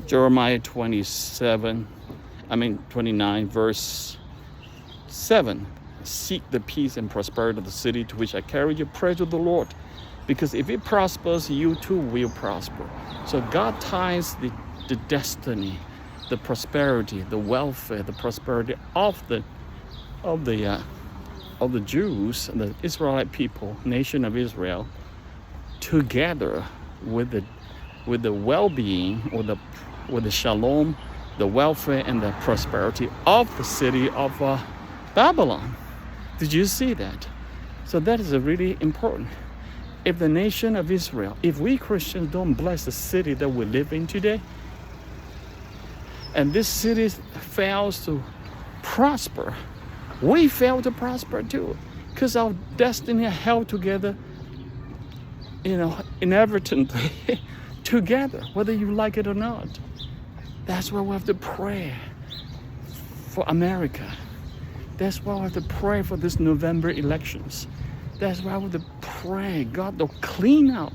Jeremiah 29, verse 7. Seek the peace and prosperity of the city to which I carry you. Pray to the Lord. Because if it prospers, you too will prosper. So God ties the destiny, the prosperity, the welfare, the prosperity of the Jews, the Israelite people, nation of Israel, together with the well-being with the shalom, the welfare and the prosperity of the city of Babylon. Did you see that? So that is really important. If the nation of Israel, if we Christians don't bless the city that we live in today, and this city fails to prosper, we fail to prosper too, because our destiny are held together, inadvertently together, whether you like it or not. That's why we have to pray for America. That's why we have to pray for this November elections. That's why we have to pray God to clean out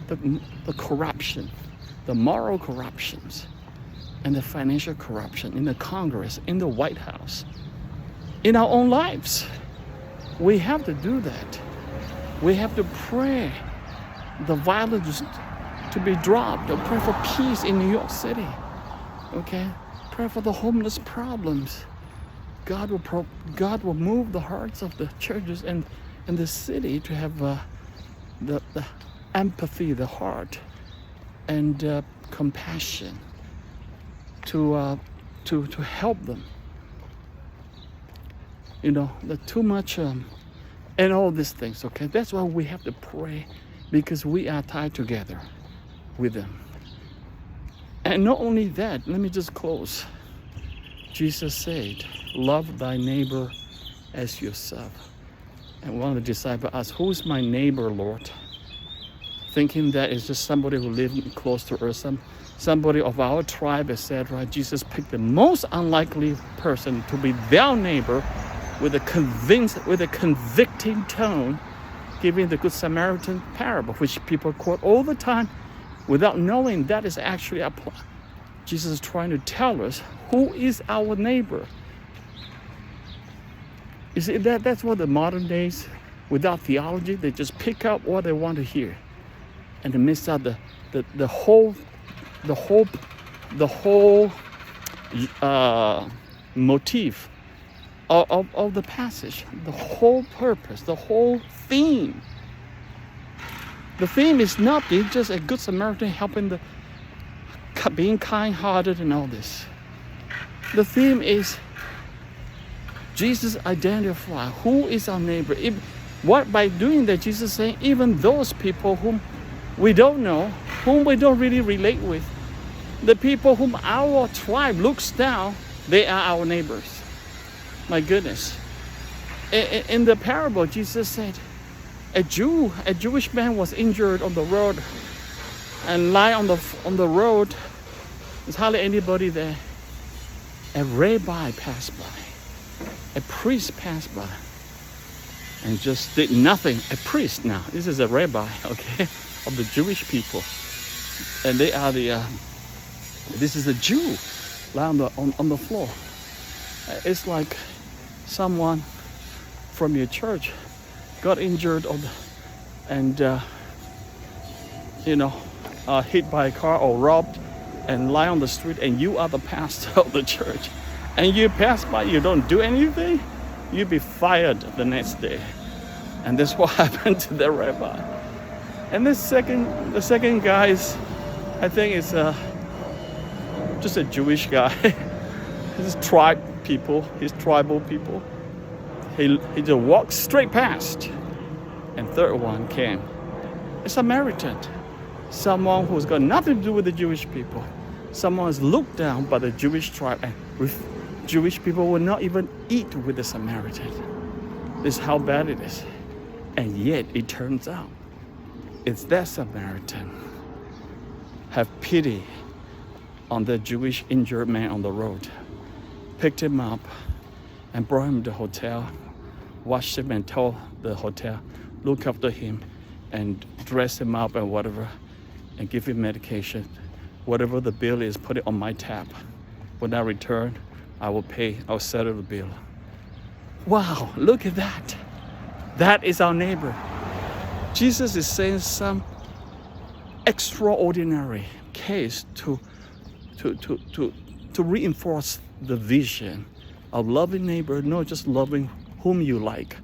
the corruption, the moral corruptions, and the financial corruption in the Congress, in the White House, in our own lives. We have to do that. We have to pray the violence to be dropped. Pray for peace in New York City. Okay? Pray for the homeless problems. God will move the hearts of the churches and the city to have the empathy, the heart, and compassion to help them. The too much and all these things. Okay, that's why we have to pray, because we are tied together with them. And not only that, let me just close. Jesus said, "Love thy neighbor as yourself." And one of the disciples asked, "Who is my neighbor, Lord?" Thinking that it's just somebody who lived close to us, somebody of our tribe, etc. Jesus picked the most unlikely person to be their neighbor with a convicting tone, giving the Good Samaritan parable, which people quote all the time without knowing that is actually applied. Jesus is trying to tell us who is our neighbor. You see, that's what the modern days, without theology, they just pick up what they want to hear, and they miss out the whole motif of the passage, the whole purpose, the whole theme. The theme is not just a good Samaritan helping being kind-hearted and all this. The theme is Jesus identify who is our neighbor. By doing that, Jesus is saying even those people whom we don't know, whom we don't really relate with, the people whom our tribe looks down, they are our neighbors. My goodness. In the parable, Jesus said, a Jewish man was injured on the road and lie on the road. There's hardly anybody there. A rabbi passed by. A priest passed by and just did nothing. A priest now. This is a rabbi, okay, of the Jewish people. And they are this is a Jew lying on the floor. It's like someone from your church got injured hit by a car or robbed and lie on the street, and you are the pastor of the church, and you pass by, you don't do anything, you'll be fired the next day. And that's what happened to the rabbi. And the second guy is, I think it's just a Jewish guy. His tribal people. He just walked straight past. And third one came. A Samaritan. Someone who's got nothing to do with the Jewish people. Someone who's looked down by the Jewish tribe. And Jewish people will not even eat with the Samaritan. This is how bad it is. And yet it turns out it's that Samaritan have pity on the Jewish injured man on the road, picked him up and brought him to the hotel, washed him and told the hotel, look after him and dress him up and whatever, and give him medication, Whatever the bill is, put it on my tab. When I return, I will pay. I'll settle the bill. Wow, look at that. That is our neighbor. Jesus is saying some extraordinary case to reinforce the vision of loving neighbor, not just loving whom you like,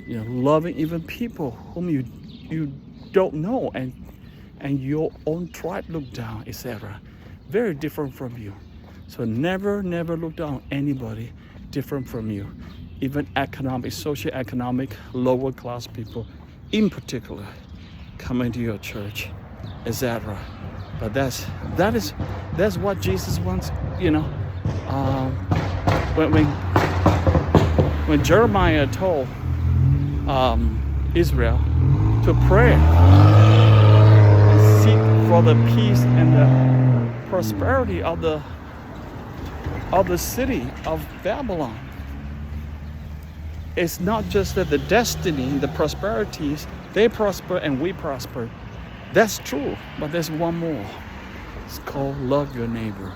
loving even people whom you don't know and your own tribe look down, etc. Very different from you. So never look down on anybody different from you, even socioeconomic, lower class people in particular, coming to your church, etc. But that's what Jesus wants. When Jeremiah told Israel to pray and seek for the peace and the prosperity of the city of Babylon, it's not just that the destiny, the prosperities, they prosper and we prosper. That's true, but there's one more. It's called love your neighbor.